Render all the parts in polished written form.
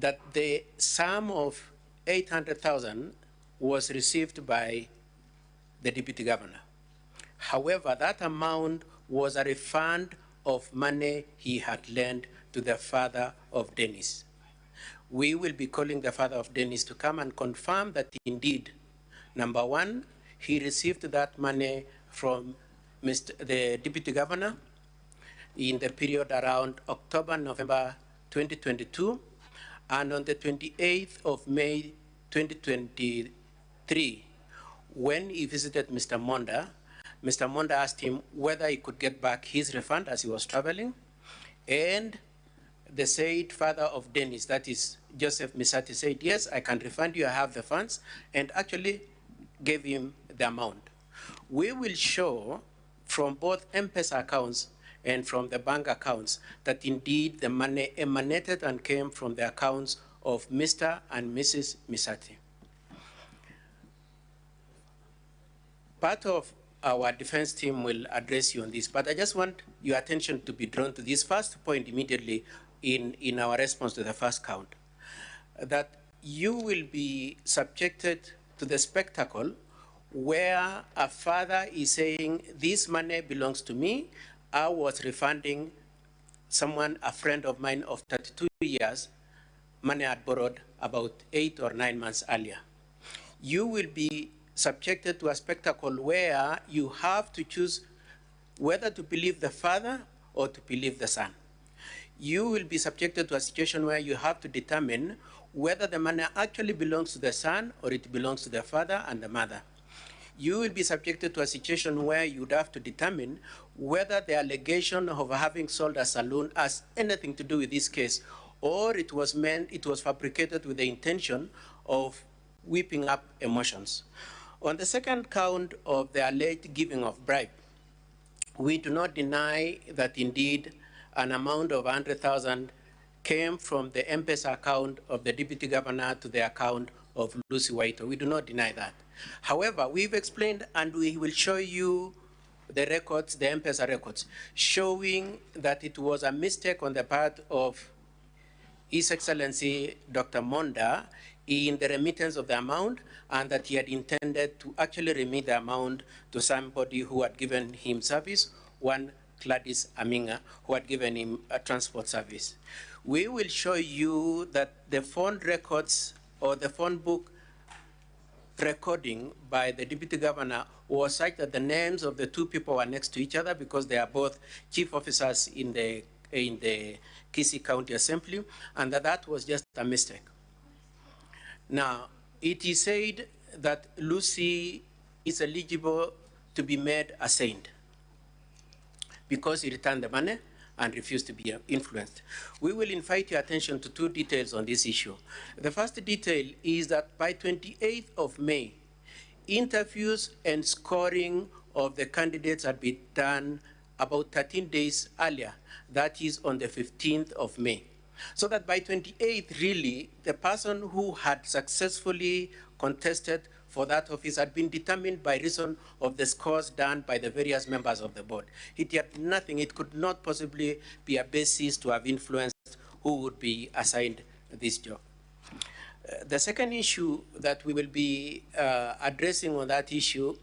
that the sum of 800,000 was received by the deputy governor. However, that amount was a refund of money he had lent to the father of Dennis. We will be calling the father of Dennis to come and confirm that indeed, number one, he received that money from the deputy governor in the period around October, November 2022, and on the 28th of May 2023, when he visited Mr. Monda asked him whether he could get back his refund as he was traveling, and the said father of Dennis, that is Joseph Misati, said, yes, I can refund you, I have the funds, and actually gave him the amount. We will show from both M-Pesa accounts and from the bank accounts that indeed the money emanated and came from the accounts of Mr. and Mrs. Misati. Part of our defense team will address you on this, but I just want your attention to be drawn to this first point immediately in our response to the first count, that you will be subjected to the spectacle where a father is saying, this money belongs to me. I was refunding someone, a friend of mine of 32 years, money I had borrowed about 8 or 9 months earlier. You will be subjected to a spectacle where you have to choose whether to believe the father or to believe the son. You will be subjected to a situation where you have to determine whether the money actually belongs to the son or it belongs to the father and the mother. You will be subjected to a situation where you would have to determine whether the allegation of having sold a saloon has anything to do with this case, or it was fabricated with the intention of whipping up emotions. On the second count of the alleged giving of bribe, we do not deny that indeed an amount of 100,000 came from the M-Pesa account of the deputy governor to the account of Lucy Waito. We do not deny that. However, we've explained, and we will show you the records, the M-Pesa records, showing that it was a mistake on the part of His Excellency Dr. Monda in the remittance of the amount, and that he had intended to actually remit the amount to somebody who had given him service, one Gladys Aminga, who had given him a transport service. We will show you that the phone records or the phone book recording by the deputy governor was such that the names of the two people were next to each other because they are both chief officers in the Kisii County Assembly, and that was just a mistake. Now, it is said that Lucy is eligible to be made a saint because he returned the money and refused to be influenced. We will invite your attention to two details on this issue. The first detail is that by 28th of May, interviews and scoring of the candidates had been done about 13 days earlier, that is on the 15th of May. So that by 28th, really, the person who had successfully contested for that office had been determined by reason of the scores done by the various members of the board. It had nothing, it could not possibly be a basis to have influenced who would be assigned this job. The second issue that we will be addressing on that issue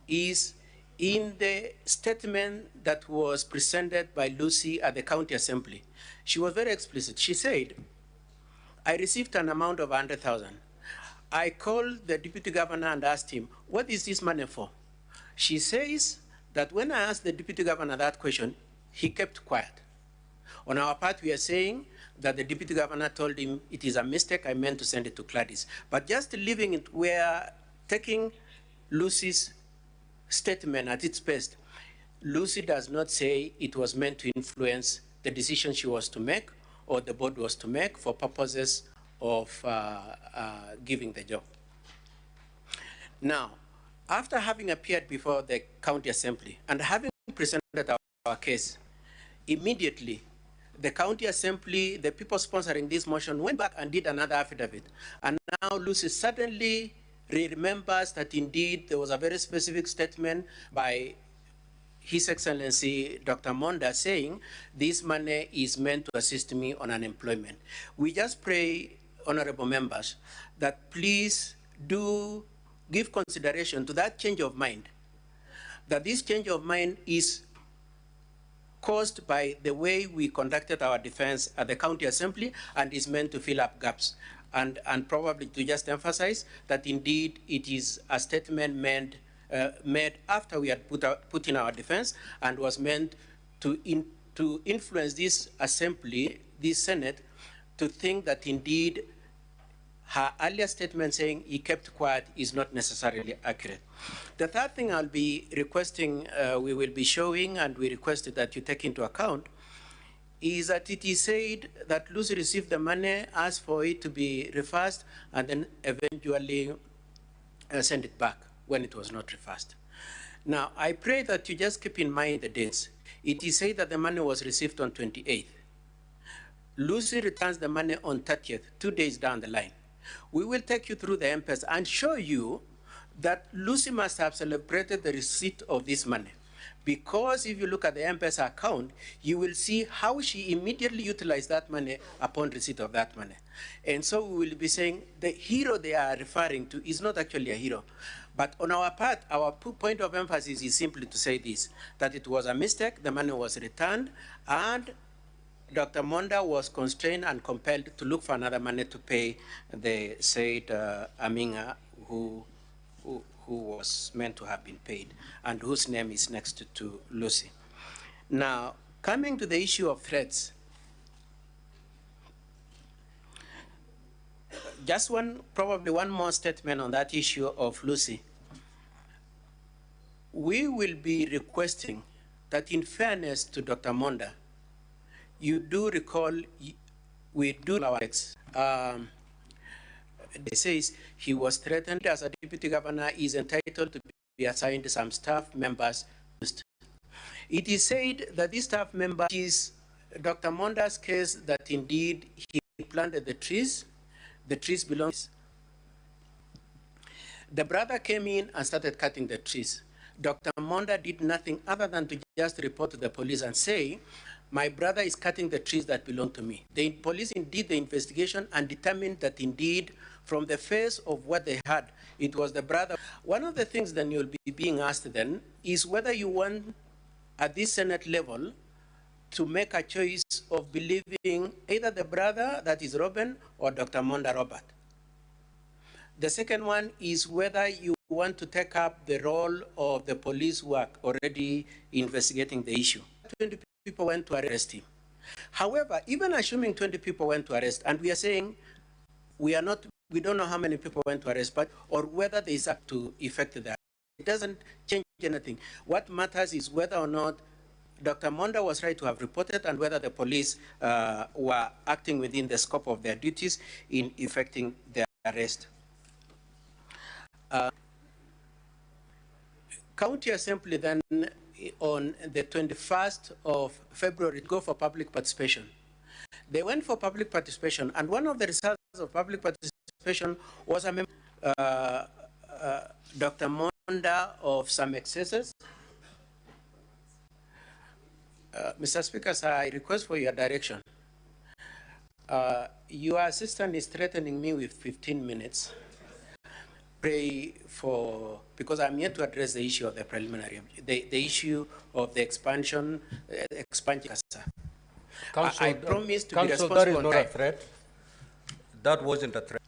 is in the statement that was presented by Lucy at the county assembly. She was very explicit. She said, I received an amount of 100,000. I called the deputy governor and asked him, what is this money for? She says that when I asked the deputy governor that question, he kept quiet. On our part, we are saying that the deputy governor told him, it is a mistake, I meant to send it to Gladys. But just leaving it, we are taking Lucy's statement at its best. Lucy does not say it was meant to influence the decision she was to make or the board was to make for purposes of giving the job. Now, after having appeared before the county assembly and having presented our case, immediately the county assembly, the people sponsoring this motion, went back and did another affidavit. And now Lucy suddenly remembers that indeed there was a very specific statement by His Excellency Dr. Monda saying this money is meant to assist me on unemployment. We just pray, honorable members, that please do give consideration to that change of mind, that this change of mind is caused by the way we conducted our defense at the county assembly and is meant to fill up gaps. And probably to just emphasize that indeed it is a statement made after we had put in our defense and was meant to influence this assembly, this Senate, to think that indeed her earlier statement saying he kept quiet is not necessarily accurate. The third thing I'll be requesting, we will be showing, and we requested that you take into account, is that it is said that Lucy received the money, asked for it to be reversed, and then eventually send it back when it was not reversed. Now, I pray that you just keep in mind the dates. It is said that the money was received on 28th. Lucy returns the money on 30th, 2 days down the line. We will take you through the M-Pesa and show you that Lucy must have celebrated the receipt of this money. Because if you look at the M-Pesa account, you will see how she immediately utilized that money upon receipt of that money. And so we will be saying the hero they are referring to is not actually a hero. But on our part, our point of emphasis is simply to say this, that it was a mistake, the money was returned, and Dr. Monda was constrained and compelled to look for another money to pay the said Aminga, who was meant to have been paid, and whose name is next to Lucy. Now, coming to the issue of threats, just probably one more statement on that issue of Lucy. We will be requesting that in fairness to Dr. Monda, you do recall, we do our ex. It says he was threatened as a deputy governor, is entitled to be assigned some staff members. It is said that this staff member is Dr. Monda's case, that indeed he planted the trees belong. The brother came in and started cutting the trees. Dr. Monda did nothing other than to just report to the police and say, my brother is cutting the trees that belong to me. The police did the investigation and determined that indeed, from the face of what they had, it was the brother. One of the things then you'll be being asked then is whether you want, at this Senate level, to make a choice of believing either the brother, that is Robin, or Dr. Monda Robert. The second one is whether you want to take up the role of the police who are already investigating the issue. 20 people went to arrest him. However, even assuming 20 people went to arrest, and we are saying we don't know how many people went to arrest, but or whether there is up to effect that. It doesn't change anything. What matters is whether or not Dr. Monda was right to have reported and whether the police were acting within the scope of their duties in effecting their arrest. County Assembly then on the 21st of February go for public participation. They went for public participation, and one of the results of public participation was a member, Dr. Monda, of some excesses. Mr. Speaker, sir, I request for your direction. Your assistant is threatening me with 15 minutes. Pray for, because I'm here to address the issue of the preliminary, the issue of the expansion, sir. Council, I promise to be Council, responsible. that is not a threat. That wasn't a threat.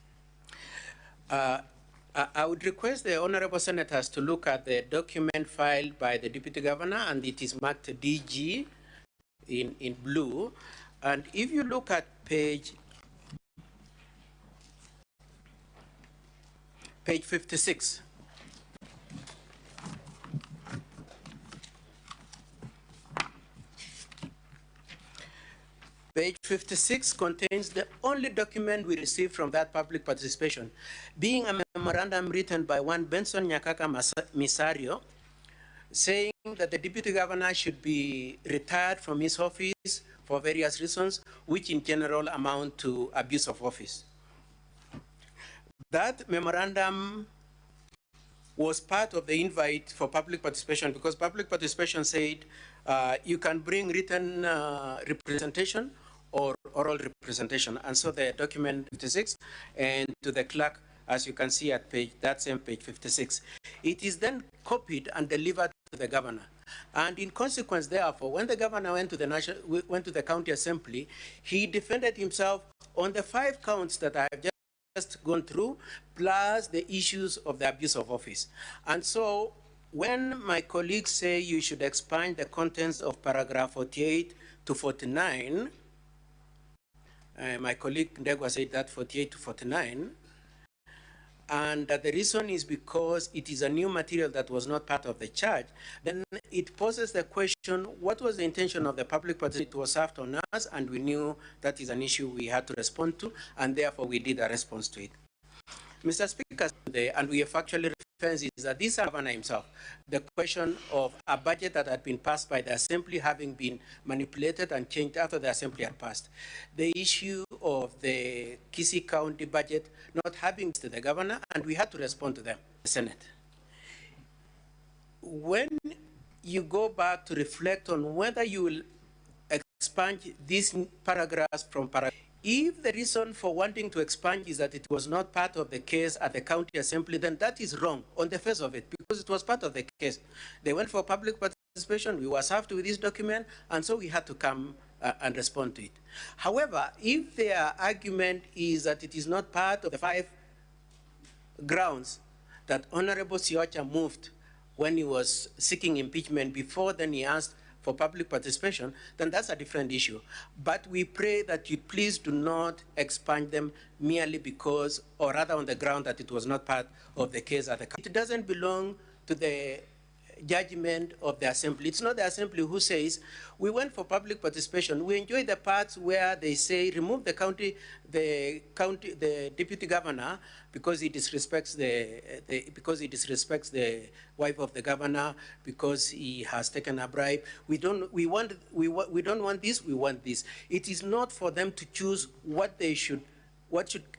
I would request the honorable senators to look at the document filed by the deputy governor, and it is marked DG in blue. And if you look at page 56. Page 56 contains the only document we received from that public participation, being a memorandum written by one Benson Nyakaka Misario, saying that the deputy governor should be retired from his office for various reasons, which in general amount to abuse of office. That memorandum was part of the invite for public participation, because public participation said you can bring written representation or oral representation. And so the document 56, and to the clerk, as you can see at that same page 56. It is then copied and delivered to the governor. And in consequence, therefore, when the governor went to the county assembly, he defended himself on the 5 counts that I have just gone through, plus the issues of the abuse of office. And so when my colleagues say you should expand the contents of paragraph 48 to 49, my colleague Ndegwa said that 48 to 49, and the reason is because it is a new material that was not part of the charge, then it poses the question, what was the intention of the public participation? It was served on us, and we knew that is an issue we had to respond to, and therefore we did a response to it. Mr. Speaker, and we have actually referenced is that this governor himself, the question of a budget that had been passed by the assembly having been manipulated and changed after the assembly had passed, the issue of the Kisii County budget not having to the governor, and we had to respond to them, the Senate. When you go back to reflect on whether you will expand these paragraphs from paragraph, if the reason for wanting to expand is that it was not part of the case at the county assembly, then that is wrong on the face of it, because it was part of the case. They went for public participation, we were served with this document, and so we had to come and respond to it. However, if their argument is that it is not part of the 5 grounds that Honorable Siocha moved when he was seeking impeachment, before then he asked for public participation, then that's a different issue. But we pray that you please do not expand them merely because, or rather on the ground that it was not part of the case at the county. It doesn't belong to the judgment of the assembly. It's not the assembly who says, we went for public participation. We enjoy the parts where they say, remove the deputy governor because he disrespects the wife of the governor, because he has taken a bribe. We don't want this, we want this. It is not for them to choose what should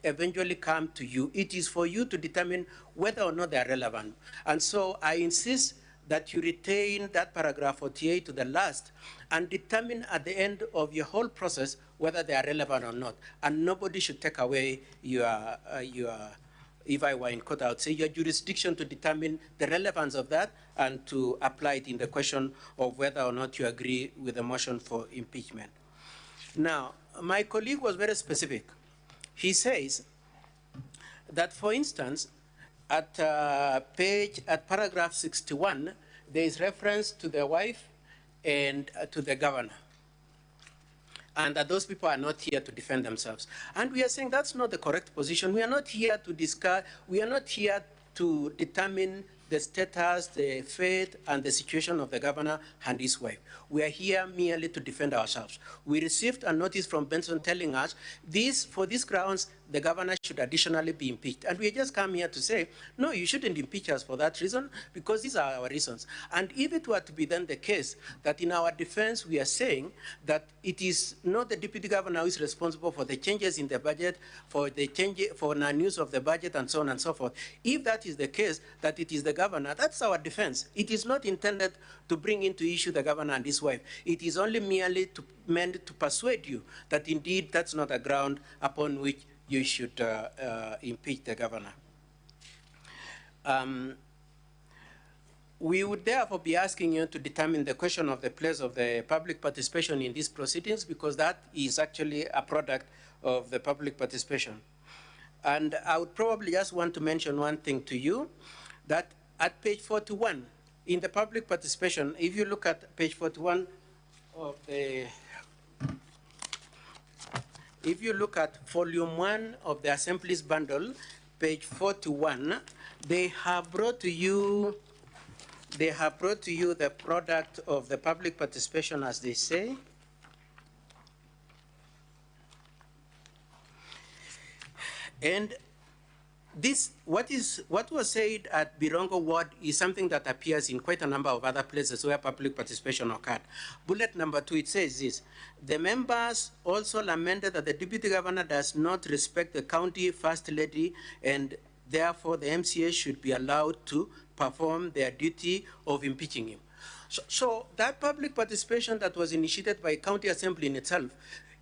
eventually come to you. It is for you to determine whether or not they are relevant. And so I insist that you retain that paragraph 48 to the last and determine at the end of your whole process whether they are relevant or not. And nobody should take away your if I were in court, I would say your jurisdiction to determine the relevance of that and to apply it in the question of whether or not you agree with the motion for impeachment. Now, my colleague was very specific. He says that, for instance, at paragraph 61, there is reference to the wife and to the governor, and that those people are not here to defend themselves. And we are saying that's not the correct position. We are not here to discuss, we are not here to determine the status, the fate, and the situation of the governor and his wife. We are here merely to defend ourselves. We received a notice from Benson telling us for these grounds, the governor should additionally be impeached. And we just come here to say, no, you shouldn't impeach us for that reason, because these are our reasons. And if it were to be then the case that in our defense we are saying that it is not the deputy governor who is responsible for the changes in the budget, for non-use of the budget, and so on and so forth, if that is the case, that it is the governor, that's our defense. It is not intended to bring into issue the governor and his wife. It is only merely meant to persuade you that indeed that's not a ground upon which you should impeach the governor. We would therefore be asking you to determine the question of the place of the public participation in these proceedings, because that is actually a product of the public participation. And I would probably just want to mention one thing to you, that at page 41, in the public participation, if you look at page 41 of the, if you look at volume 1 of the Assembly's bundle, page 41, they have brought to you the product of the public participation, as they say. And this, what was said at Birongo Ward is something that appears in quite a number of other places where public participation occurred. Bullet number 2, it says this: the members also lamented that the deputy governor does not respect the county first lady and Therefore, the MCA should be allowed to perform their duty of impeaching him. So that public participation that was initiated by county assembly in itself,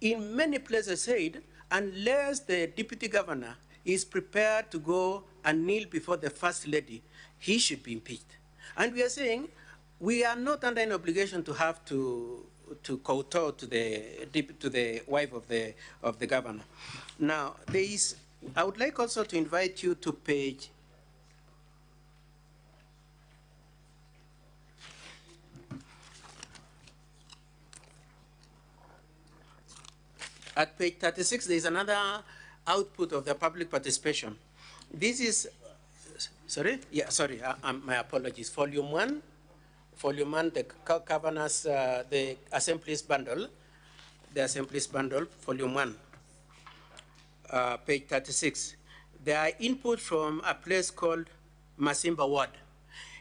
in many places said, unless the deputy governor is prepared to go and kneel before the first lady, he should be impeached. And we are saying we are not under an obligation to have to kowtow to the wife of the governor. Now, I would like also to invite you to page at page 36, there is another output of the public participation. This is, sorry? Yeah, sorry, my apologies. Volume 1, the governor's, the Assembly's bundle, volume 1, page 36. There are input from a place called Masimba Ward.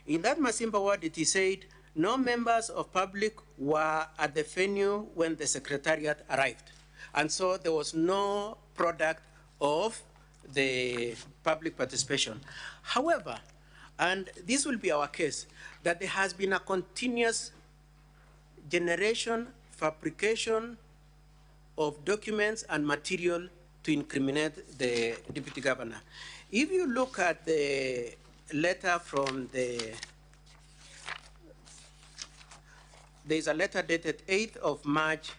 In that Masimba Ward, it is said, no members of public were at the venue when the secretariat arrived. And so there was no product of the public participation. However, and this will be our case, that there has been a continuous generation, fabrication of documents and material to incriminate the deputy governor. If you look at the letter from there's a letter dated 8th of March.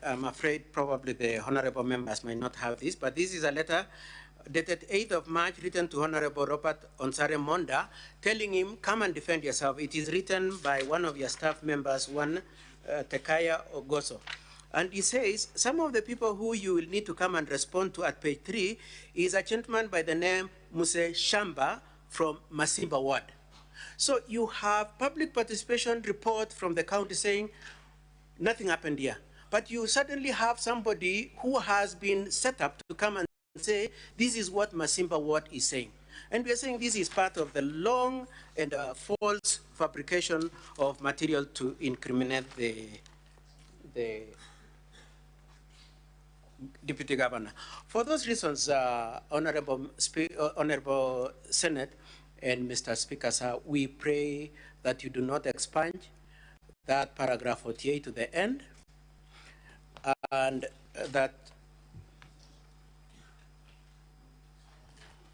I'm afraid probably the honorable members might not have this, but this is a letter dated 8th of March written to Honorable Robert Onsare Monda, telling him, come and defend yourself. It is written by one of your staff members, one Tekaya Ogoso. And he says, some of the people who you will need to come and respond to at page 3 is a gentleman by the name Muse Shamba from Masimba Ward. So you have public participation report from the county saying nothing happened here. But you suddenly have somebody who has been set up to come and say, this is what Masimba Ward is saying. And we are saying this is part of the long and false fabrication of material to incriminate the deputy governor. For those reasons, Honorable Senate and Mr. Speaker, sir, we pray that you do not expunge that paragraph 48 to the end, and that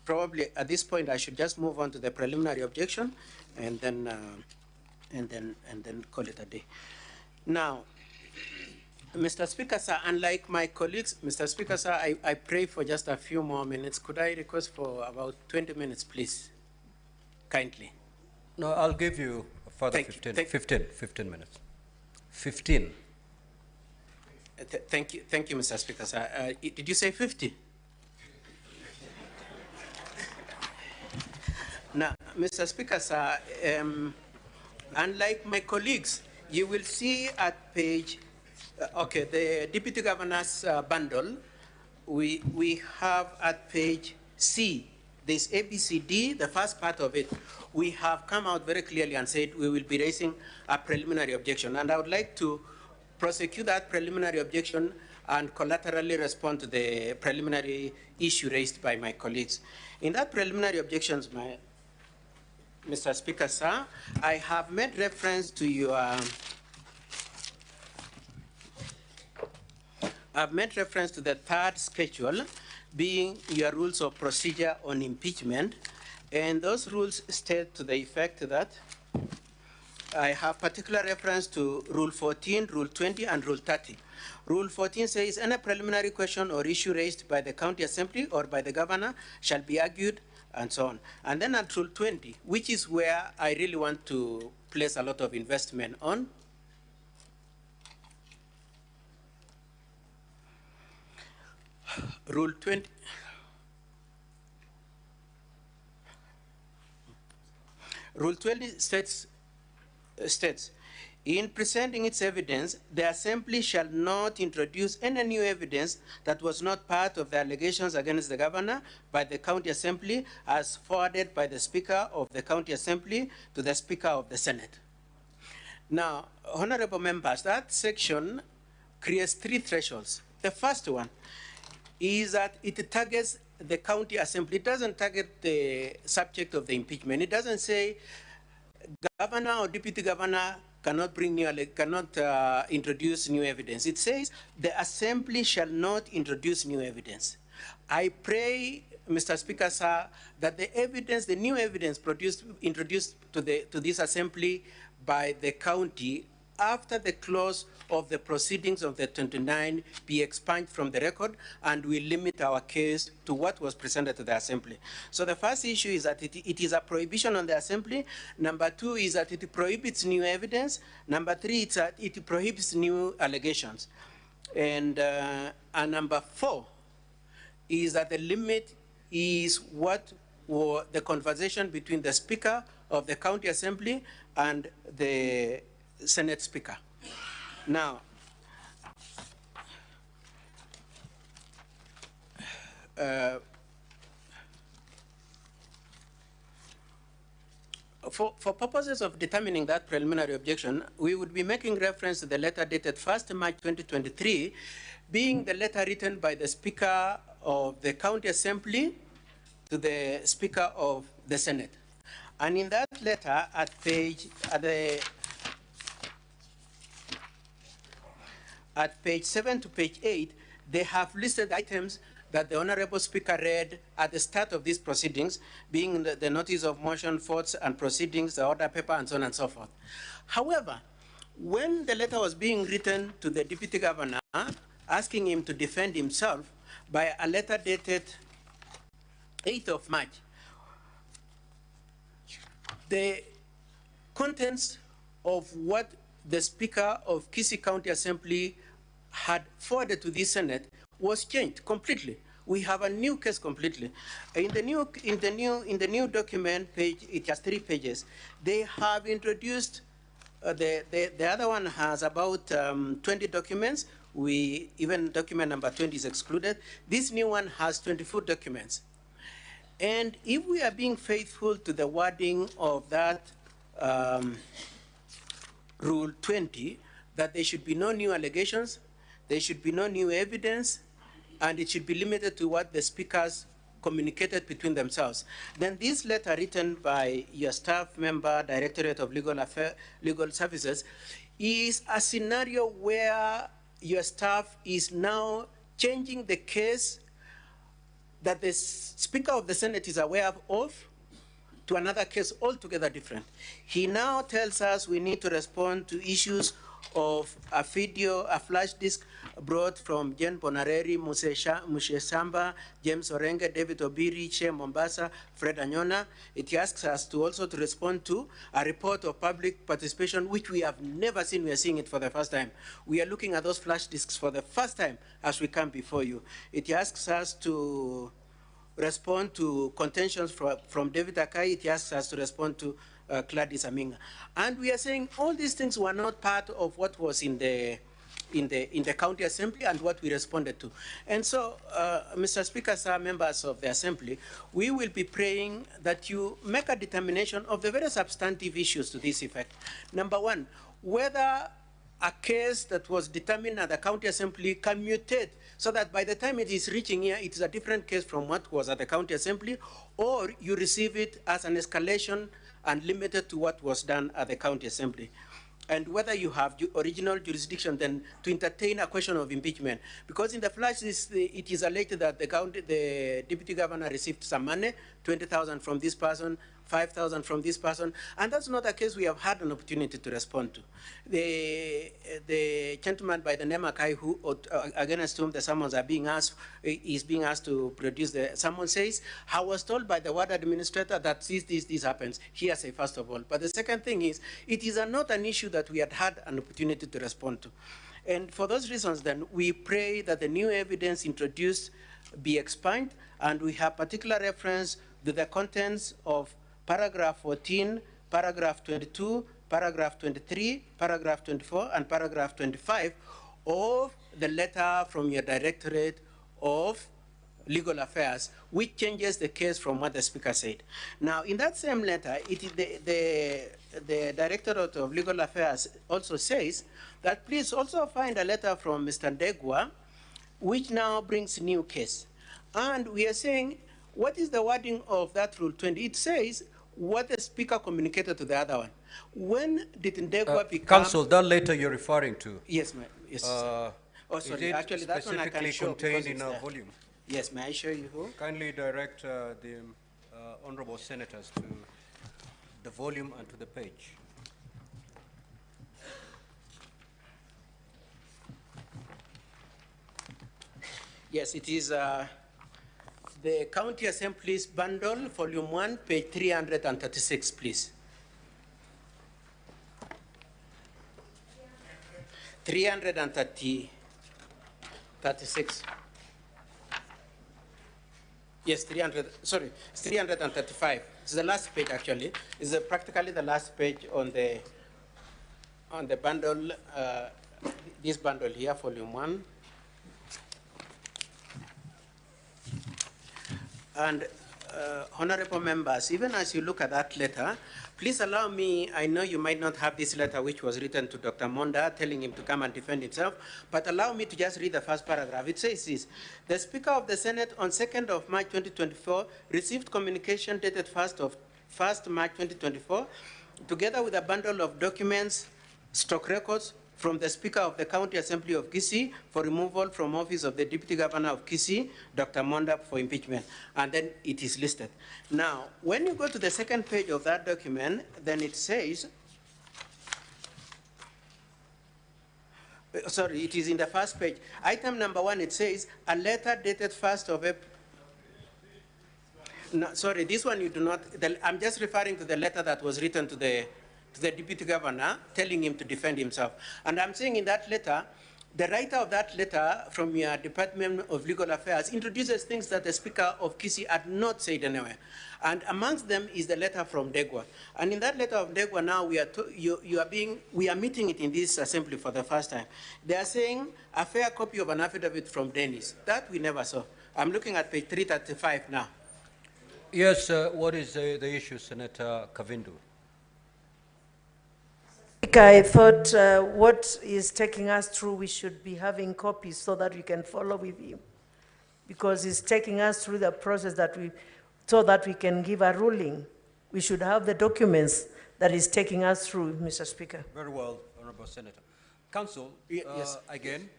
probably at this point I should just move on to the preliminary objection and then call it a day. Now, Mr. Speaker, sir, unlike my colleagues, Mr. Speaker, sir, I pray for just a few more minutes. Could I request for about 20 minutes, please? Kindly. No, I'll give you a further 15 minutes. 15. Thank you, Mr. Speaker, sir. Did you say 50? Now, Mr. Speaker, sir, unlike my colleagues, you will see at page, okay, the Deputy Governor's bundle, we have at page C, this ABCD, the first part of it, we have come out very clearly and said we will be raising a preliminary objection. And I would like to prosecute that preliminary objection and collaterally respond to the preliminary issue raised by my colleagues. In that preliminary objections, Mr. Speaker, sir, I have made reference to your I've made reference to the third schedule being your rules of procedure on impeachment, and those rules state to the effect that I have particular reference to Rule 14, Rule 20, and Rule 30. Rule 14 says any preliminary question or issue raised by the county assembly or by the governor shall be argued, and so on. And then at Rule 20, which is where I really want to place a lot of investment on, Rule 20. Rule 20 states, in presenting its evidence, the assembly shall not introduce any new evidence that was not part of the allegations against the governor by the county assembly as forwarded by the speaker of the county assembly to the speaker of the Senate. Now, honorable members, that section creates three thresholds. The first one, is that it targets the county assembly. It doesn't target the subject of the impeachment. It doesn't say governor or deputy governor cannot introduce new evidence. It says the assembly shall not introduce new evidence. I pray, Mr. Speaker, sir, that the evidence, the new evidence introduced to this assembly by the county after the close of the proceedings of the 29 be expunged from the record, and we limit our case to what was presented to the assembly. So the first issue is that it is a prohibition on the assembly. Number two is that it prohibits new evidence. Number three, it's that it prohibits new allegations. And number four is that the limit is what were the conversation between the Speaker of the County Assembly and the Senate Speaker. Now, for purposes of determining that preliminary objection, we would be making reference to the letter dated 1st March 2023, being the letter written by the Speaker of the County Assembly to the Speaker of the Senate. And in that letter, at page 7 to page 8, they have listed items that the Honorable Speaker read at the start of these proceedings, being the notice of motion, votes and proceedings, the order paper, and so on and so forth. However, when the letter was being written to the Deputy Governor, asking him to defend himself by a letter dated 8th of March, the contents of what the Speaker of Kisii County Assembly had forwarded to the Senate was changed completely. We have a new case completely. In the new document page, it has 3 pages. They have introduced the other one has about 20 documents. Even document number 20 is excluded. This new one has 24 documents. And if we are being faithful to the wording of that Rule 20, that there should be no new allegations, there should be no new evidence, and it should be limited to what the speakers communicated between themselves. Then this letter written by your staff member, Directorate of Legal Services, is a scenario where your staff is now changing the case that the Speaker of the Senate is aware of to another case altogether different. He now tells us we need to respond to issues of a video, a flash disk brought from Jen Bonareri, Mushe Samba, James Orenge, David Obiri, Che Mombasa, Fred Anyona. It asks us to also to respond to a report of public participation, which we have never seen. We are seeing it for the first time. We are looking at those flash disks for the first time as we come before you. It asks us to respond to contentions from David Akai. It asks us to respond to Gladys Aminga. And we are saying all these things were not part of what was in the county assembly and what we responded to. And so, Mr. Speaker, sir, members of the assembly, we will be praying that you make a determination of the very substantive issues to this effect. Number one, whether a case that was determined at the county assembly can mutate so that by the time it is reaching here, it is a different case from what was at the county assembly, or you receive it as an escalation and limited to what was done at the county assembly. And whether you have original jurisdiction then to entertain a question of impeachment. Because in the flash, it is alleged that the deputy governor received some money, 20,000 from this person, 5,000 from this person, and that's not a case we have had an opportunity to respond to. The gentleman by the name Akai, who against whom the summons are being asked, is being asked to produce the summons, says, I was told by the ward administrator that this happens. Hearsay, first of all. But the second thing is, it is not an issue that we had an opportunity to respond to. And for those reasons, then, we pray that the new evidence introduced be expunged, and we have particular reference to the contents of paragraph 14, paragraph 22, paragraph 23, paragraph 24, and paragraph 25 of the letter from your Directorate of Legal Affairs, which changes the case from what the Speaker said. Now, in that same letter, the Directorate of Legal Affairs also says that please also find a letter from Mr. Ndegwa which now brings new case. And we are saying, what is the wording of that Rule 20? It says what the speaker communicated to the other one. When did Ndegwa become... Counsel, that letter you're referring to. Yes, ma'am. Yes, sir. Oh, sorry. Actually, that one I can show contained in a volume. Yes, may I show you who? Kindly direct the honorable senators to the volume and to the page. Yes, it is the County Assembly's bundle, volume 1, page 336, please. 336. Yes, 335. It's the last page, actually. It's practically the last page on the bundle, this bundle here, volume 1. And honorable members, even as you look at that letter, please allow me, I know you might not have this letter which was written to Dr. Monda telling him to come and defend himself, but allow me to just read the first paragraph. It says this: the Speaker of the Senate on 2nd of March 2024 received communication dated 1st March 2024, together with a bundle of documents, stock records, from the Speaker of the County Assembly of Kisii for removal from office of the Deputy Governor of Kisii, Dr. Monda, for impeachment. And then it is listed. Now, when you go to the second page of that document, then it says, sorry, it is in the first page. Item number 1, it says, a letter dated 1st of April. No, sorry, this one you do not, I'm just referring to the letter that was written to the Deputy Governor, telling him to defend himself. And I'm saying in that letter, the writer of that letter from your Department of Legal Affairs introduces things that the Speaker of Kisii had not said anywhere. And amongst them is the letter from Ndegwa. And in that letter of Ndegwa now, we are meeting it in this assembly for the first time. They are saying a fair copy of an affidavit from Dennis. That we never saw. I'm looking at page 335 now. Yes, what is the issue, Senator Kavindu? I thought what is taking us through, we should be having copies so that we can follow with him. Because he's taking us through the process so that we can give a ruling. We should have the documents that is taking us through, Mr. Speaker. Very well, Honorable Senator. Counsel, yes. Again,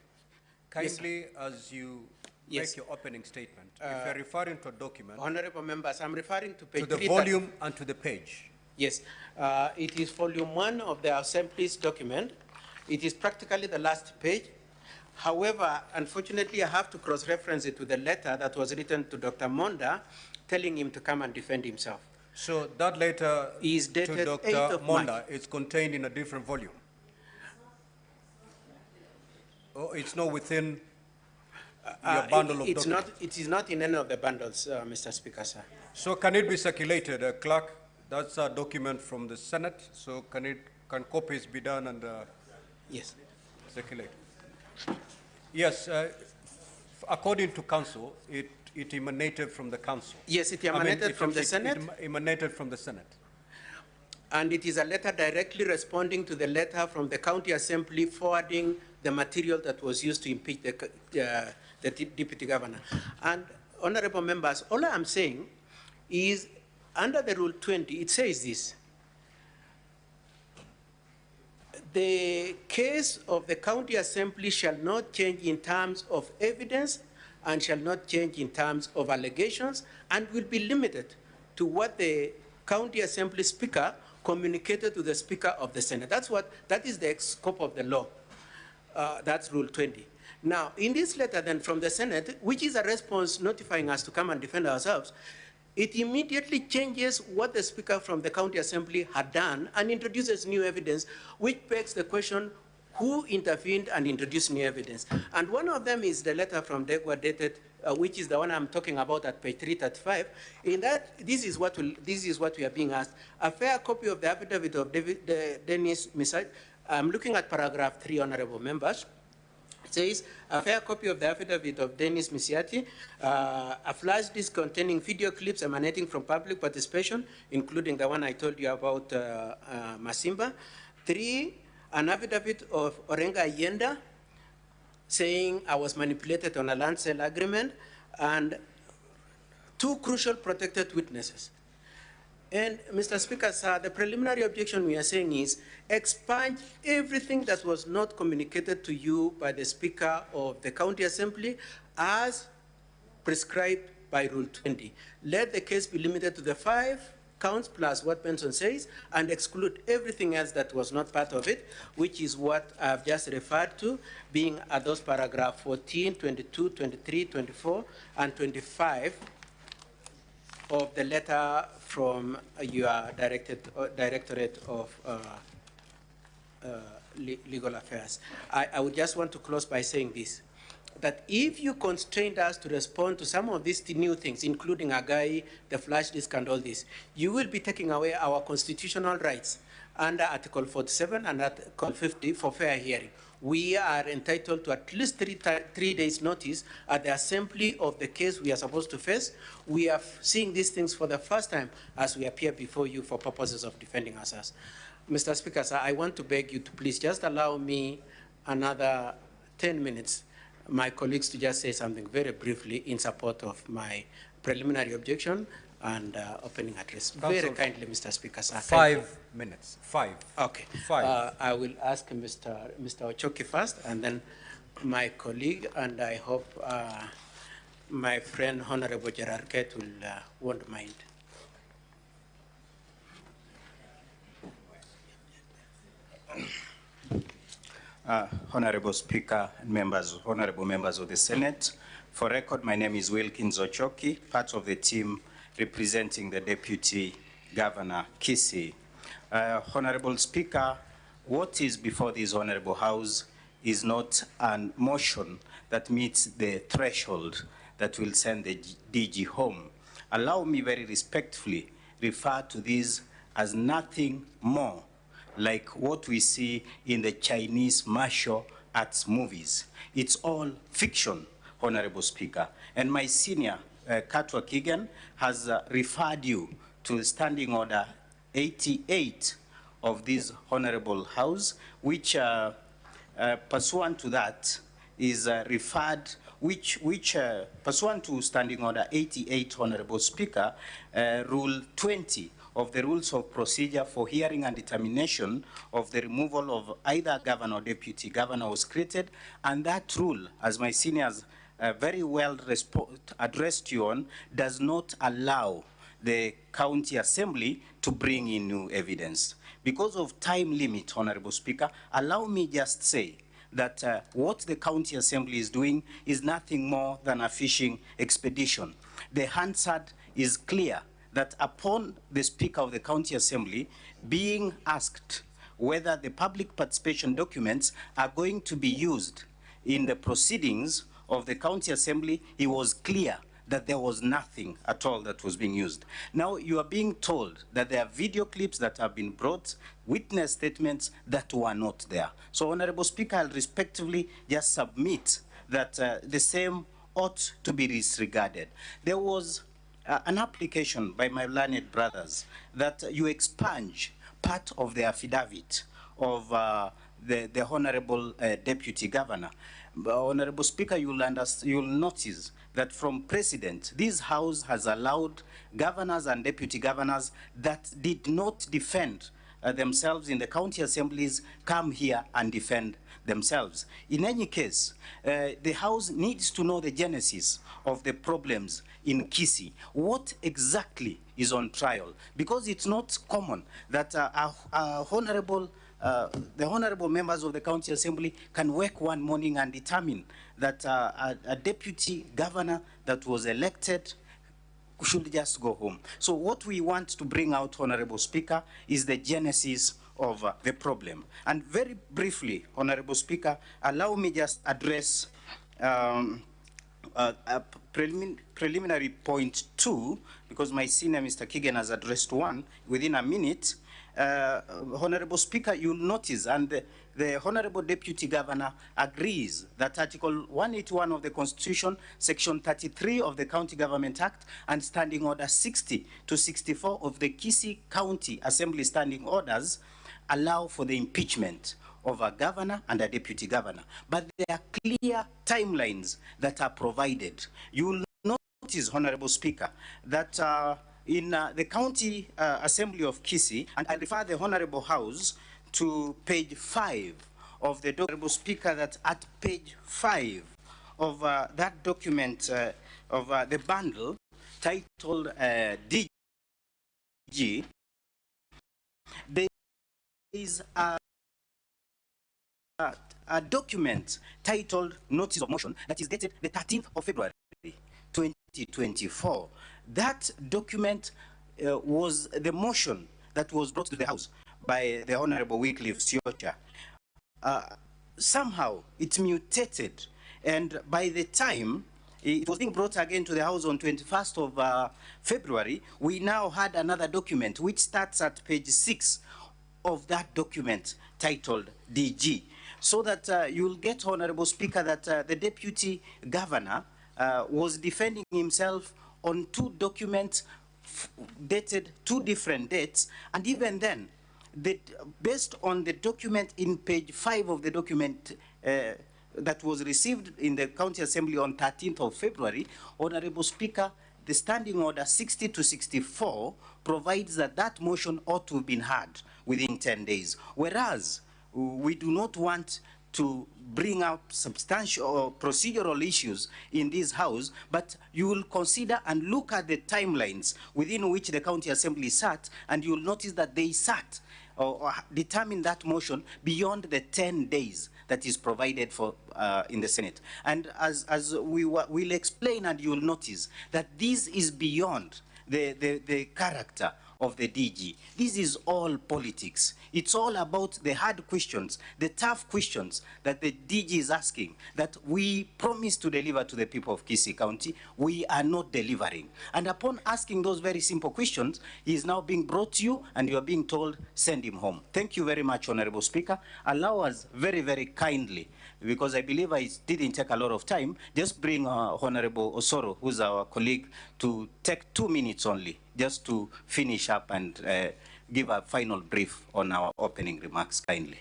kindly, yes, as you make your opening statement, if you're referring to a document. Honorable members, I'm referring to page to the volume and to the page. Yes, it is volume 1 of the Assembly's document. It is practically the last page. However, unfortunately, I have to cross-reference it to the letter that was written to Dr. Monda, telling him to come and defend himself. So that letter is dated to Dr. Monda is contained in a different volume? Oh, it's not within your bundle of documents? It is not in any of the bundles, Mr. Speaker, sir. So can it be circulated, clerk? That's a document from the Senate, so can copies be done and yes, circulate? Yes, according to counsel, it emanated from the council. Yes, it emanated from the Senate. It emanated from the Senate. And it is a letter directly responding to the letter from the County Assembly forwarding the material that was used to impeach the Deputy Governor. And honorable members, all I'm saying is, under the Rule 20, it says this: the case of the County Assembly shall not change in terms of evidence and shall not change in terms of allegations, and will be limited to what the County Assembly Speaker communicated to the Speaker of the Senate. That is the scope of the law. That's Rule 20. Now, in this letter then from the Senate, which is a response notifying us to come and defend ourselves, it immediately changes what the Speaker from the County Assembly had done and introduces new evidence, which begs the question, who intervened and introduced new evidence? And one of them is the letter from Ndegwa dated, which is the one I'm talking about at page 335. In that, this is what we are being asked: a fair copy of the affidavit of Dennis Misai. I'm looking at paragraph 3, honorable members. It says, a fair copy of the affidavit of Dennis Misiati, a flash disk containing video clips emanating from public participation, including the one I told you about, Masimba. 3, an affidavit of Orenga Yenda, saying I was manipulated on a land sale agreement, and two crucial protected witnesses. And Mr. Speaker, sir, the preliminary objection we are saying is expunge everything that was not communicated to you by the Speaker of the County Assembly as prescribed by Rule 20. Let the case be limited to the 5 counts plus what Benson says, and exclude everything else that was not part of it, which is what I've just referred to, being at those paragraph 14, 22, 23, 24, and 25 of the letter from your Directorate of Legal Affairs. I would just want to close by saying this, that if you constrained us to respond to some of these new things, including Agai, the flash disk, and all this, you will be taking away our constitutional rights under Article 47 and Article 50 for fair hearing. We are entitled to at least three days' notice at the assembly of the case we are supposed to face. We are seeing these things for the first time as we appear before you for purposes of defending ourselves. Mr. Speaker, sir, I want to beg you to please just allow me another 10 minutes, my colleagues, to just say something very briefly in support of my preliminary objection and opening address. Council, very kindly, Mr. Speaker, sir. 5 minutes. 5. Okay. 5. I will ask Mr. Ochoki first, and then my colleague, and I hope my friend Honorable Gerard Kett won't mind. Honorable Speaker and members, honorable members of the Senate, for record, my name is Wilkins Ochoki, part of the team representing the Deputy Governor Kisii. Honorable Speaker, what is before this Honorable House is not a motion that meets the threshold that will send the DG home. Allow me very respectfully refer to this as nothing more like what we see in the Chinese martial arts movies. It's all fiction, Honorable Speaker. And my senior, Katwa Kigen, has referred you to Standing Order 88 of this Honorable House, which pursuant to that is referred, pursuant to Standing Order 88, Honorable Speaker, Rule 20 of the Rules of Procedure for Hearing and Determination of the removal of either governor or deputy governor was created, and that rule, as my seniors very well addressed you on, does not allow the County Assembly to bring in new evidence. Because of time limit, Honorable Speaker, allow me just say that what the County Assembly is doing is nothing more than a fishing expedition. The Hansard is clear that upon the Speaker of the County Assembly being asked whether the public participation documents are going to be used in the proceedings of the County Assembly, he was clear that there was nothing at all that was being used. Now you are being told that there are video clips that have been brought, witness statements that were not there. So, Honorable Speaker, I'll respectively just submit that the same ought to be disregarded. There was an application by my learned brothers that you expunge part of the affidavit of the Honorable Deputy Governor. Honorable Speaker, you'll notice that from precedent, this House has allowed governors and deputy governors that did not defend themselves in the county assemblies come here and defend themselves. In any case, the House needs to know the genesis of the problems in Kisii. What exactly is on trial? Because it's not common that the honorable members of the County Assembly can wake one morning and determine that a deputy governor that was elected should just go home. So what we want to bring out, Honorable Speaker, is the genesis of the problem. And very briefly, Honorable Speaker, allow me just address preliminary point 2, because my senior, Mr. Kigen, has addressed one within a minute. Honorable Speaker, you'll notice, and the Honorable Deputy Governor agrees that Article 181 of the Constitution, Section 33 of the County Government Act, and Standing Order 60 to 64 of the Kisii County Assembly Standing Orders allow for the impeachment of a governor and a deputy governor, but there are clear timelines that are provided. You will notice, Honorable Speaker, that in the County Assembly of Kisii, and I refer the Honorable House to page 5 of the Honorable Speaker, that at page 5 of that document of the bundle titled DG, there is a document titled Notice of Motion that is dated the 13th of February 2024. That document was the motion that was brought to the House by the Honorable Wycliffe Siocha. Somehow it mutated, and by the time it was being brought again to the House on 21st of February, we now had another document which starts at page 6 of that document titled DG. So that you'll get, Honorable Speaker, that the Deputy Governor was defending himself on two documents dated two different dates, and even then, based on the document in page 5 of the document that was received in the County Assembly on 13th of February, Honorable Speaker, the Standing Order 60 to 64 provides that that motion ought to have been heard within 10 days, whereas we do not want to bring up substantial or procedural issues in this House, but you will consider and look at the timelines within which the County Assembly sat, and you will notice that they sat or determined that motion beyond the 10 days that is provided for in the Senate. And as we will explain, and you will notice that this is beyond the character of the DG. This is all politics. It's all about the hard questions, the tough questions that the DG is asking, that we promise to deliver to the people of Kisii County. We are not delivering. And upon asking those very simple questions, he is now being brought to you, and you are being told, send him home. Thank you very much, Honorable Speaker. Allow us very, very kindly, because I believe I didn't take a lot of time, just bring Honorable Osoro, who's our colleague, to take 2 minutes only, just to finish up and give a final brief on our opening remarks, kindly.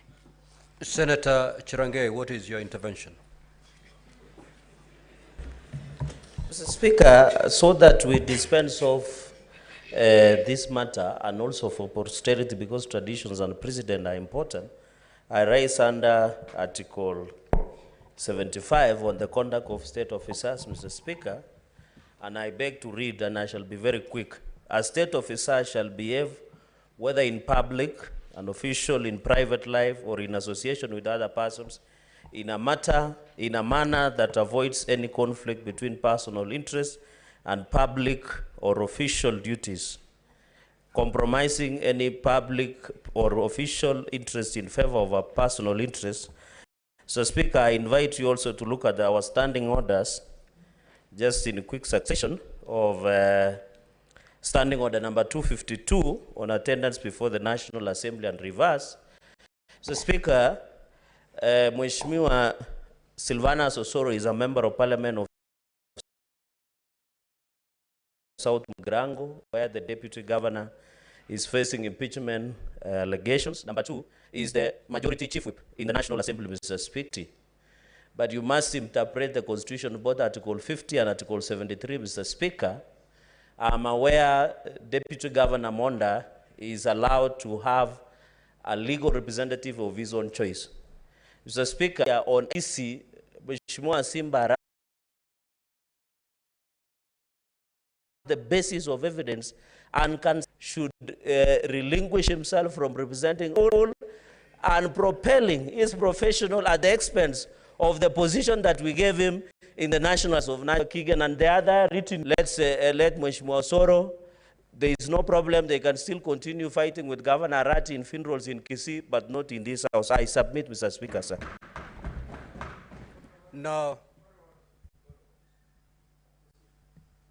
Senator Chirange, what is your intervention? Mr. Speaker, so that we dispense of this matter, and also for posterity, because traditions and precedent are important, I raise under Article 75 on the conduct of state officers, Mr. Speaker, and I beg to read, and I shall be very quick. A state officer shall behave, whether in public, an official in private life, or in association with other persons, in a manner that avoids any conflict between personal interests and public or official duties, compromising any public or official interest in favor of a personal interest. So, Speaker, I invite you also to look at our standing orders, just in quick succession, of Standing Order number 252 on attendance before the National Assembly and reverse. So, Speaker, Mheshimiwa Silvanus Osoro is a member of Parliament of South Mugrango, where the Deputy Governor is facing impeachment allegations. Number 2 is the Majority Chief Whip in the National Assembly, Mr. Speaker. But you must interpret the Constitution, both Article 50 and Article 73, Mr. Speaker. I'm aware Deputy Governor Monda is allowed to have a legal representative of his own choice. Mr. Speaker, on Kisii, Mheshimiwa Simba, the basis of evidence, and should relinquish himself from representing all and propelling his professional at the expense of the position that we gave him in the Nationals of Kigen and the other written. Let Mheshimiwa Osoro, there is no problem. They can still continue fighting with Governor Arati in funerals in Kisii, but not in this House. I submit, Mr. Speaker, sir. No.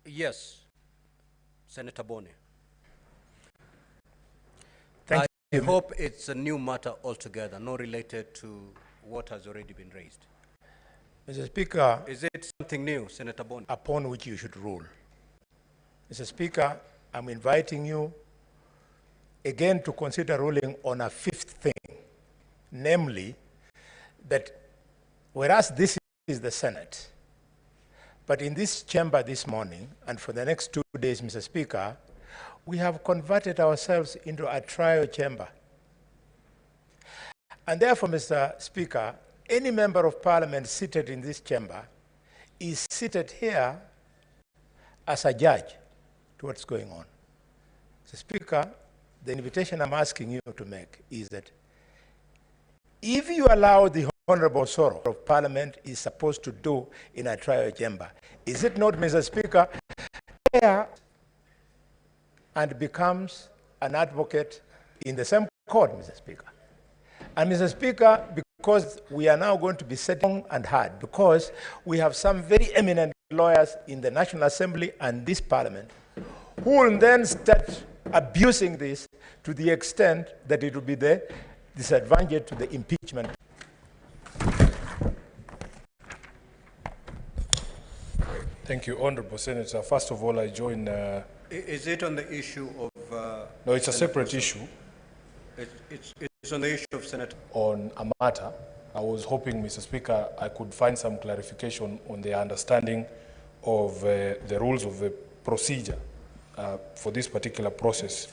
Yes. Senator Bone. Thank you. I hope it's a new matter altogether, not related to what has already been raised. Mr. Speaker, is it something new, Senator Bone? Upon which you should rule. Mr. Speaker, I'm inviting you again to consider ruling on a fifth thing. namely that whereas this is the Senate, but in this chamber this morning, and for the next 2 days, Mr. Speaker, we have converted ourselves into a trial chamber. And therefore, Mr. Speaker, any member of parliament seated in this chamber is seated here as a judge to what's going on. Mr. Speaker, the invitation I'm asking you to make is that if you allow the Honorable Soro of Parliament is supposed to do in a trial chamber, is it not, Mr. Speaker, there and becomes an advocate in the same court, Mr. Speaker? And Mr. Speaker, because we are now going to be setting and hard, because we have some very eminent lawyers in the National Assembly and this Parliament who will then start abusing this to the extent that it will be the disadvantage to the impeachment. Thank you, Honorable Senator. First of all, I join... Is it on the issue of... no, it's a separate issue. It's on the issue of Senator. On a matter, I was hoping, Mr. Speaker, I could find some clarification on the understanding of the rules of the procedure for this particular process.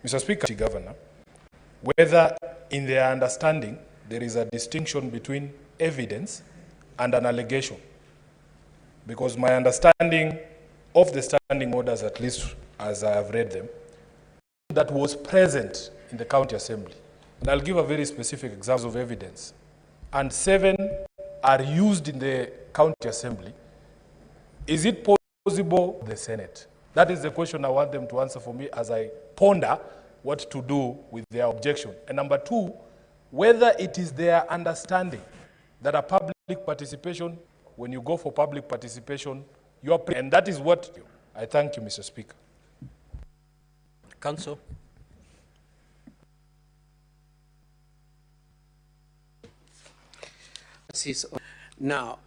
Mr. Speaker, Governor, whether in their understanding there is a distinction between evidence and an allegation. Because my understanding of the standing orders, at least as I have read them, that was present in the county assembly. And I'll give a very specific example of evidence. And 7 are used in the county assembly. Is it possible the Senate? That is the question I want them to answer for me as I ponder what to do with their objection. And number 2, whether it is their understanding that a public participation, when you go for public participation, you are and that is what I thank you, Mr. Speaker. Council. Now,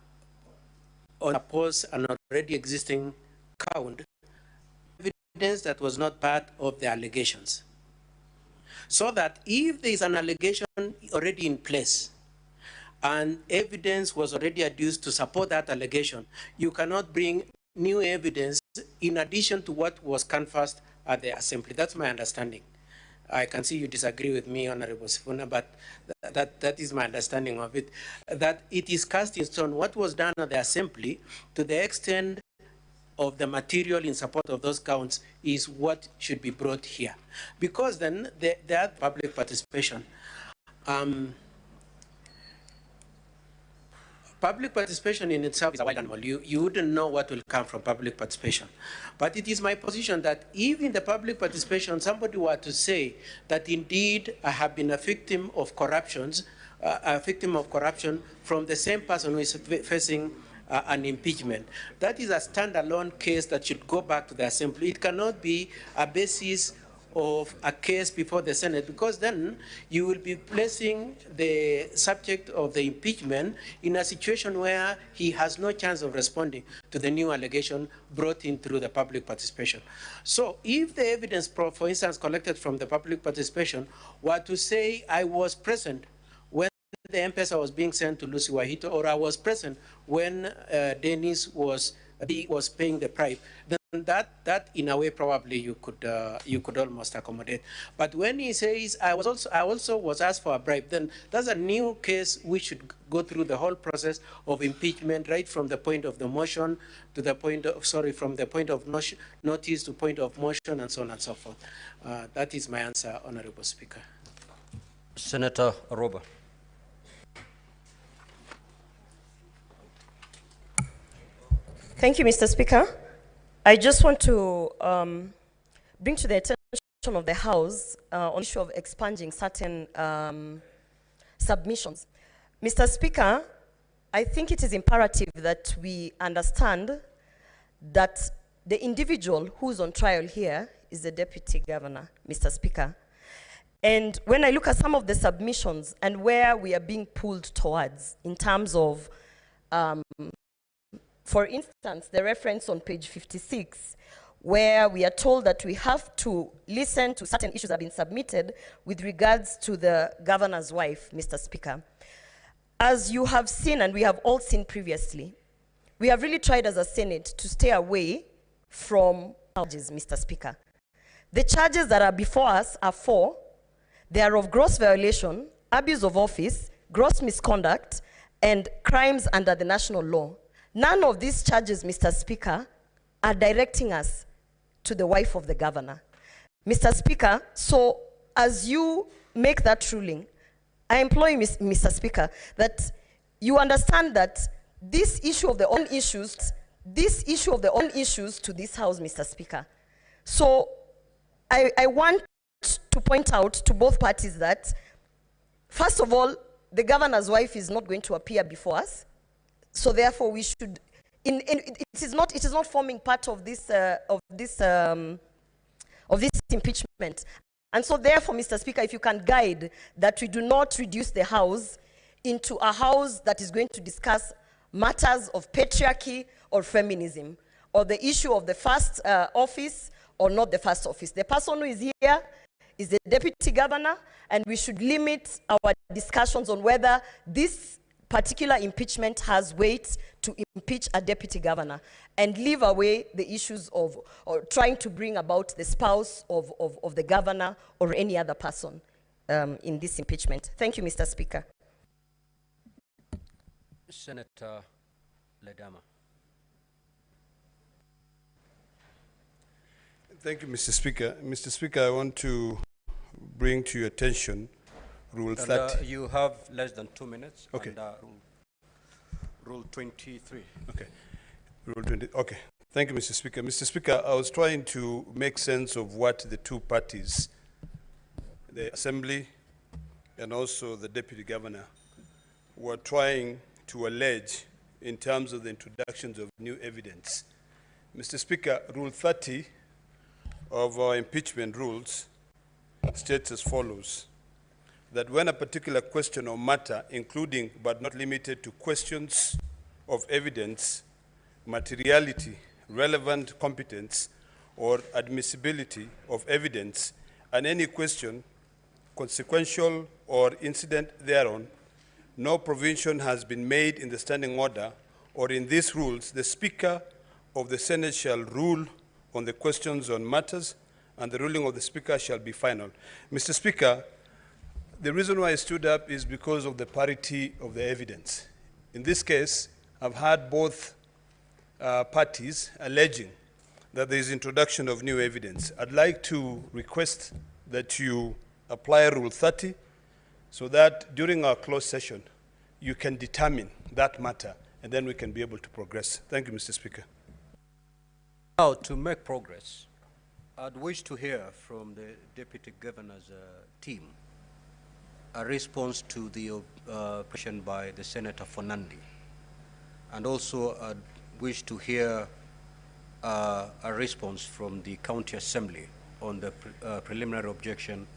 on oppose an already existing count, evidence that was not part of the allegations. So that if there is an allegation already in place, and evidence was already adduced to support that allegation, you cannot bring new evidence in addition to what was canvassed at the assembly. That's my understanding. I can see you disagree with me, Honorable Sifuna, but that is my understanding of it, that it is cast in stone what was done at the assembly to the extent of the material in support of those counts is what should be brought here. Because then the public participation. Public participation in itself is a wild animal. You wouldn't know what will come from public participation. But it is my position that if in the public participation somebody were to say that indeed I have been a victim of corruption from the same person who is facing an impeachment, that is a standalone case that should go back to the assembly. It cannot be a basis of a case before the Senate, because then you will be placing the subject of the impeachment in a situation where he has no chance of responding to the new allegation brought in through the public participation. So if the evidence, for instance, collected from the public participation were to say I was present when the M-Pesa was being sent to Lucy Wahito, or I was present when Dennis was paying the bribe, then that in a way probably you could almost accommodate. But when he says I also was asked for a bribe, then that's a new case. We should go through the whole process of impeachment, right from the point of the motion to the point of from the point of notice to point of motion, and so on and so forth. That is my answer, Honorable Speaker. Senator Aroba. Thank you, Mr. Speaker. I just want to bring to the attention of the House on the issue of expunging certain submissions. Mr. Speaker, I think it is imperative that we understand that the individual who's on trial here is the Deputy Governor, Mr. Speaker. And when I look at some of the submissions and where we are being pulled towards in terms of for instance, the reference on page 56, where we are told that we have to listen to certain issues that have been submitted with regards to the governor's wife, Mr. Speaker. As you have seen, and we have all seen previously, we have really tried as a Senate to stay away from charges, Mr. Speaker. The charges that are before us are 4. They are of gross violation, abuse of office, gross misconduct, and crimes under the national law. None of these charges, Mr. Speaker, are directing us to the wife of the governor. Mr. Speaker, so as you make that ruling, I implore you, Mr. Speaker, that you understand that this issue of the own issues to this House, Mr. Speaker. So I want to point out to both parties that, first of all, the governor's wife is not going to appear before us. So therefore, we should, it is not forming part of this impeachment. And so therefore, Mr. Speaker, if you can guide that we do not reduce the House into a House that is going to discuss matters of patriarchy or feminism, or the issue of the first office or not the first office. The person who is here is the deputy governor, and we should limit our discussions on whether this particular impeachment has weight to impeach a deputy governor, and leave away the issues of trying to bring about the spouse of the governor or any other person in this impeachment. Thank you, Mr. Speaker. Senator Ledama. Thank you, Mr. Speaker. Mr. Speaker, I want to bring to your attention Rule 30. You have less than 2 minutes. Okay. And, Rule 23. Okay. Rule 20. Okay. Thank you, Mr. Speaker. Mr. Speaker, I was trying to make sense of what the two parties, the Assembly and also the Deputy Governor, were trying to allege in terms of the introductions of new evidence. Mr. Speaker, Rule 30 of our impeachment rules states as follows: that when a particular question or matter, including but not limited to questions of evidence, materiality, relevant competence, or admissibility of evidence, and any question consequential or incident thereon, no provision has been made in the standing order or in these rules, the Speaker of the Senate shall rule on the questions on matters, and the ruling of the Speaker shall be final. Mr. Speaker, the reason why I stood up is because of the parity of the evidence. In this case, I've had both parties alleging that there is introduction of new evidence. I'd like to request that you apply Rule 30 so that during our closed session, you can determine that matter, and then we can be able to progress. Thank you, Mr. Speaker. Now, to make progress, I'd wish to hear from the Deputy Governor's team a response to the question by the Senator for Nandi. And also, I'd wish to hear a response from the County Assembly on the preliminary objection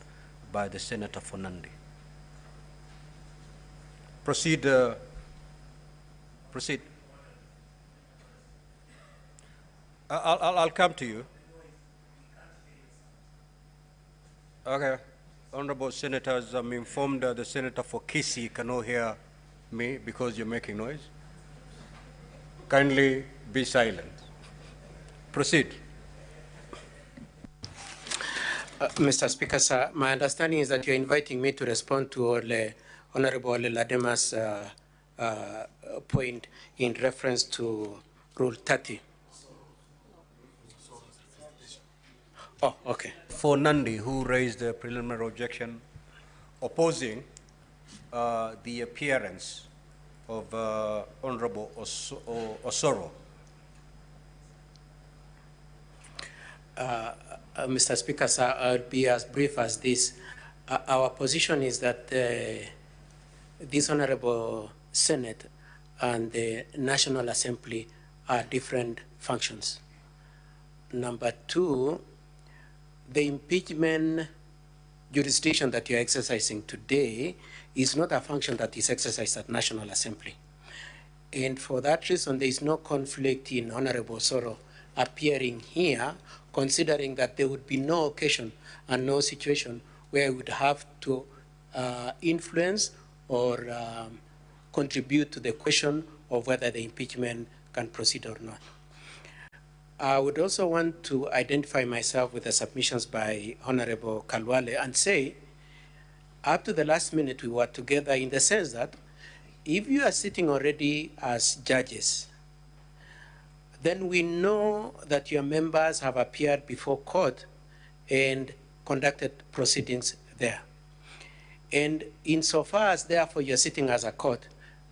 by the Senator for Nandi. Proceed. Proceed. I'll come to you. Okay. Honorable Senators, I'm informed that the Senator for Kisii cannot hear me because you're making noise. Kindly be silent. Proceed. Mr. Speaker, sir, my understanding is that you're inviting me to respond to Honorable Ladema's point in reference to Rule 30. Oh, okay. For Nandi, who raised the preliminary objection opposing the appearance of Honorable Osoro. Mr. Speaker, sir, I'll be as brief as this. Our position is that this Honorable Senate and the National Assembly are different functions. Number two, the impeachment jurisdiction that you're exercising today is not a function that is exercised at National Assembly. And for that reason, there is no conflict in Honorable Osoro appearing here, considering that there would be no occasion and no situation where we would have to influence or contribute to the question of whether the impeachment can proceed or not. I would also want to identify myself with the submissions by Honorable Kalwale and say, up to the last minute, we were together in the sense that if you are sitting already as judges, then we know that your members have appeared before court and conducted proceedings there. And insofar as, therefore, you're sitting as a court,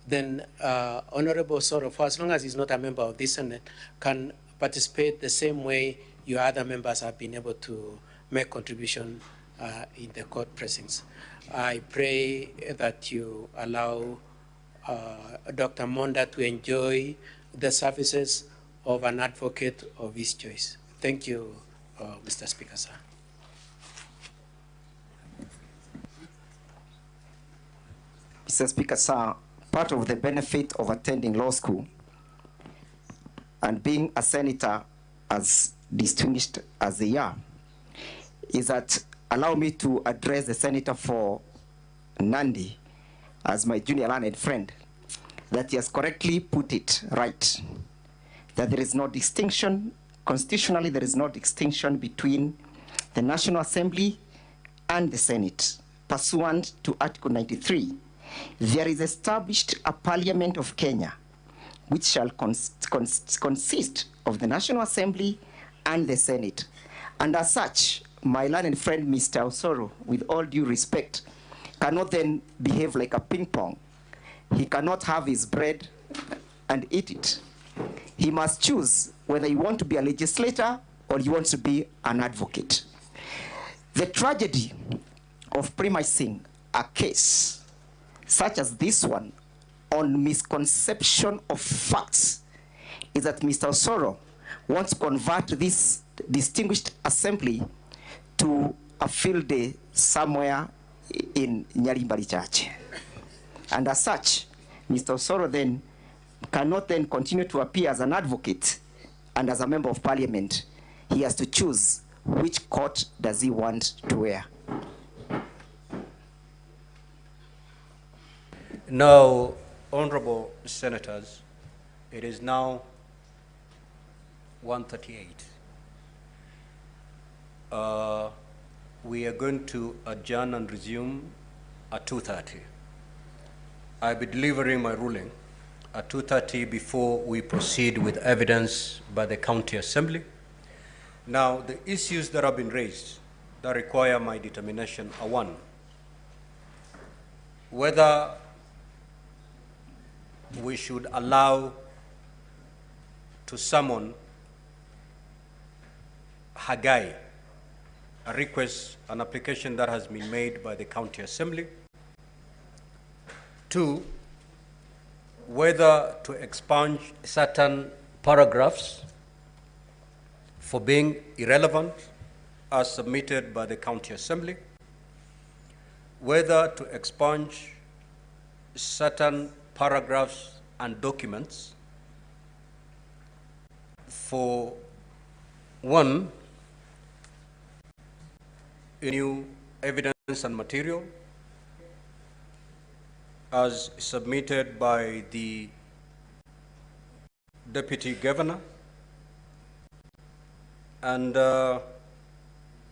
then Honorable Osoro, for as long as he's not a member of this Senate, can participate the same way your other members have been able to make contribution in the court precincts. I pray that you allow Dr. Monda to enjoy the services of an advocate of his choice. Thank you, Mr. Speaker, sir. Mr. Speaker, sir, part of the benefit of attending law school and being a senator as distinguished as they are is that allow me to address the senator for Nandi as my junior learned friend, that he has correctly put it right, that there is no distinction, constitutionally there is no distinction between the National Assembly and the Senate. Pursuant to Article 93, there is established a Parliament of Kenya which shall consist of the National Assembly and the Senate. And as such, my learned friend, Mr. Osoro, with all due respect, cannot then behave like a ping pong. He cannot have his bread and eat it. He must choose whether he wants to be a legislator or he wants to be an advocate. The tragedy of premising a case such as this one on misconception of facts is that Mr. Osoro wants to convert this distinguished assembly to a field day somewhere in Nyarimbari Church. And as such, Mr. Osoro then cannot then continue to appear as an advocate and as a member of parliament. He has to choose which court does he want to wear. Now, honorable senators, it is now 1:38. We are going to adjourn and resume at 2:30. I'll be delivering my ruling at 2:30 before we proceed with evidence by the County Assembly. Now, the issues that have been raised that require my determination are: one, whether we should allow to summon Hagai, a request, an application that has been made by the County Assembly. Two, whether to expunge certain paragraphs for being irrelevant as submitted by the County Assembly. Whether to expunge certain paragraphs and documents for, one, new evidence and material as submitted by the Deputy Governor, and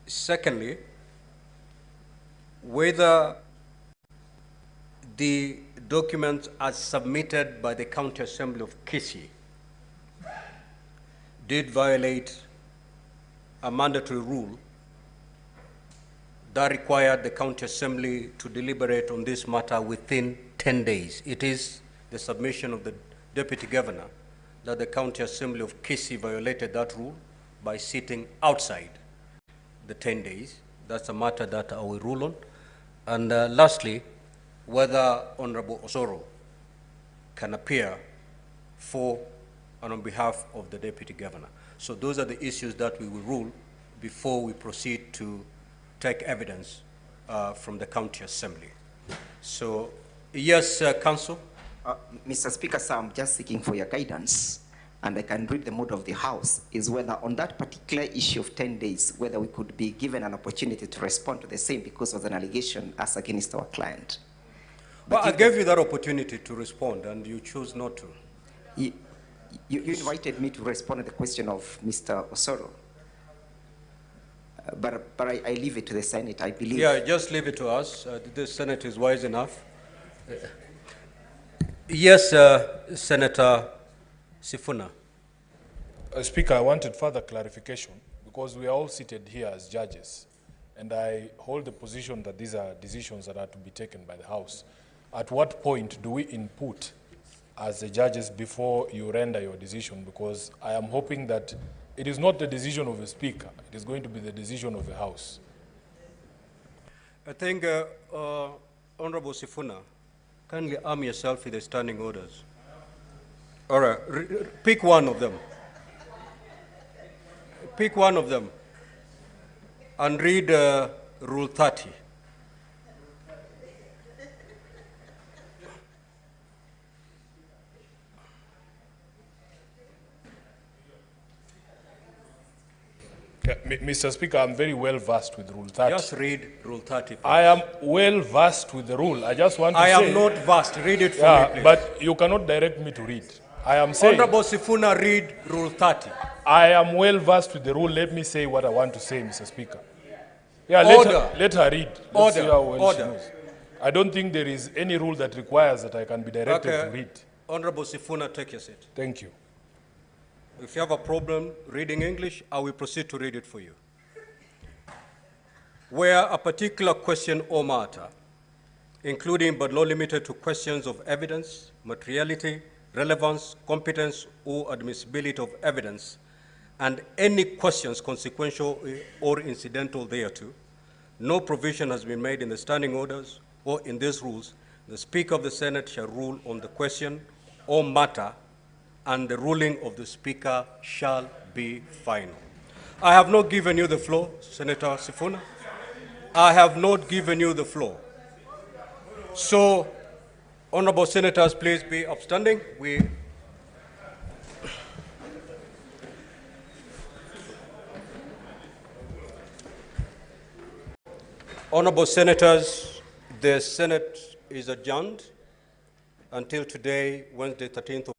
secondly, whether the documents as submitted by the County Assembly of Kisii did violate a mandatory rule that required the County Assembly to deliberate on this matter within 10 days. It is the submission of the Deputy Governor that the County Assembly of Kisii violated that rule by sitting outside the 10 days. That's a matter that I will rule on. And lastly, whether Honorable Osoro can appear for and on behalf of the Deputy Governor. So those are the issues that we will rule before we proceed to take evidence from the County Assembly. So, yes, Council? Mr. Speaker, sir, I'm just seeking for your guidance. and I can read the mood of the House, is whether on that particular issue of 10 days, whether we could be given an opportunity to respond to the same because of an allegation as against our client. Well, I gave you that opportunity to respond, and you chose not to. You invited me to respond to the question of Mr. Osoro. But I leave it to the Senate, I believe. Yeah, just leave it to us. The Senate is wise enough. Yes, Senator Sifuna. Speaker, I wanted further clarification because we are all seated here as judges, and I hold the position that these are decisions that are to be taken by the House. At what point do we input as the judges before you render your decision? Because I am hoping that it is not the decision of the Speaker, it is going to be the decision of the House. I think, Honorable Sifuna, kindly arm yourself with the standing orders. All right, pick one of them. Pick one of them and read Rule 30. Mr. Speaker, I'm very well versed with Rule 30. Just read Rule 30. Please. I am well versed with the rule. I just want to say... I am not versed. Read it for me, please. But you cannot direct me to read. I am saying... Honorable Sifuna, read Rule 30. I am well versed with the rule. Let me say what I want to say, Mr. Speaker. Yeah, let her read. Let's see how well she knows. I don't think there is any rule that requires that I can be directed to read. Honorable Sifuna, take your seat. Thank you. If you have a problem reading English, I will proceed to read it for you. Where a particular question or matter, including but not limited to questions of evidence, materiality, relevance, competence, or admissibility of evidence, and any questions consequential or incidental thereto, no provision has been made in the standing orders or in these rules. The Speaker of the Senate shall rule on the question or matter, and the ruling of the Speaker shall be final. I have not given you the floor, Senator Sifuna. I have not given you the floor. So, honorable senators, please be upstanding. Honorable senators, the Senate is adjourned until today, Wednesday, 13th of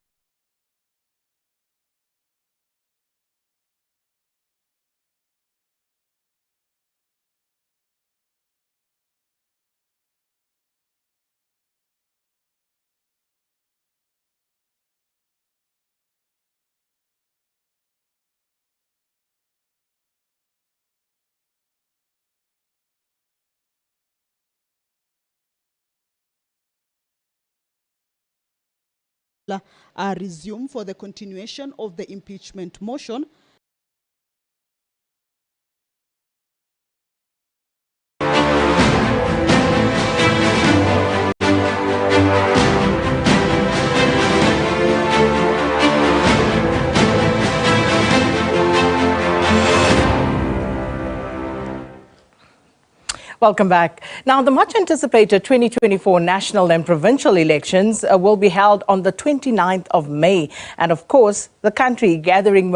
resume for the continuation of the impeachment motion. Welcome back. Now, the much anticipated 2024 national and provincial elections will be held on the 29th of May. And of course, the country gathering